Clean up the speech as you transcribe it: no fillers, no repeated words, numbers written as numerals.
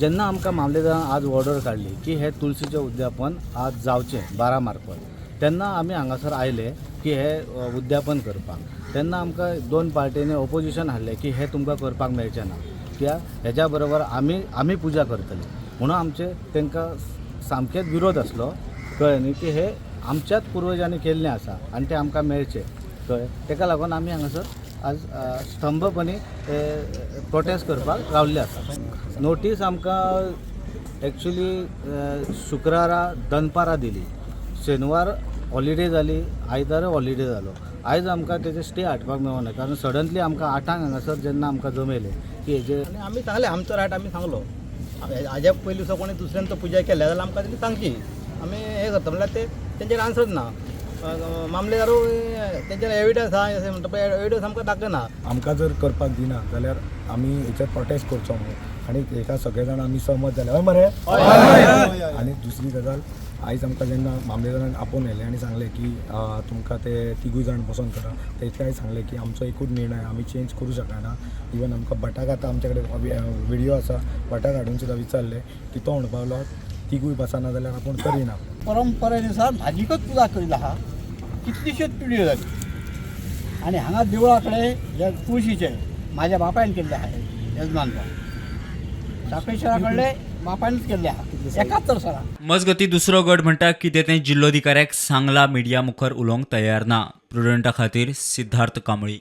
जेन्ना आमकां मामलेदारान आज ऑर्डर काडली की हे तुळशीचें उद्यापन आज जावचें 12 मार्फत, तेन्ना आमी हांगासर आयले की हे उद्यापन करपाक. तेन्ना आमकां दोन पार्टींनी ऑपोजिशन हाडलें की हे तुमकां करपाक मेळचें ना, कित्याक हेज्या बरोबर आमी पुजा करतली म्हणून आमचे तांकां सामकेच विरोध आसलो. कळ्ळें न्ही की हे आमच्याच पुर्वजांनी केल्लें आसा आनी तें आमकां मेळचें. कळ्ळें, ताका लागून आमी हांगासर आज स्तंभपणी प्रोटेस्ट करपाक रावल्ले आसा. नोटीस आमकां एक्चुली शुक्रारा दनपारां दिली, शेनवार हॉलिडे जाली, आयतारा हॉलिडे जालो. आयज आमकां तेजे स्टे हाडपाक मेळना, कारण सडनली आमकां 8 हांगासर जेन्ना आमकां जमयलें की हेजे आमी सांगलें आमचो रायट आमी सांगलो. हाज्या पयलीं सुद्दां कोणी दुसऱ्यांचो पुजा केल्या जाल्यार आमकां ती सांगची. आमी हे करता म्हणल्यार ते तेंचेर आन्सर ना. मामलेदारूय तेंचेर एविडन्स आहा अशें म्हणटा, पण एविडन्स आमकां दाखयना. आमकां जर करपाक दिना जाल्यार आमी हेचेर प्रोटेस्ट करचो म्हणून आनी हेका सगळे जाण आमी सहमत जाले. हय मरे. आनी दुसरी गजाल, आयज आमकां जेन्ना मामलेदारान आपोवन येयलें आनी सांगलें की तुमकां ते तिगूय जाण बसोन करा, तेचें सांगलें की आमचो एकूच निर्णय आमी चेंज करूं शकना. इवन आमकां भटाक आतां आमचे कडेन व्हिडियो आसा, भटाक हाडून सुद्दां विचारलें की तो म्हणून पावलो तिगूय बसना जाल्यार आपूण करिना. परंपरेनुसार भाजीकच पुजा करीत आहा कितलीश्योच पिढयो जाली. आनी हांगा देवळा कडेन हे तुळशीचे म्हाज्या बापायन केल्ले आहा यजमानपण. सापेश्वरा कडले बापायनच केल्ले आहा 71 सालां. मजगती दुसरो गट म्हणटा कितें तें जिल्लोधिकाऱ्याक सांगला मिडिया मुखार उलोवंक तयार ना. प्रुडंटा खातीर सिद्धार्थ कांबळी.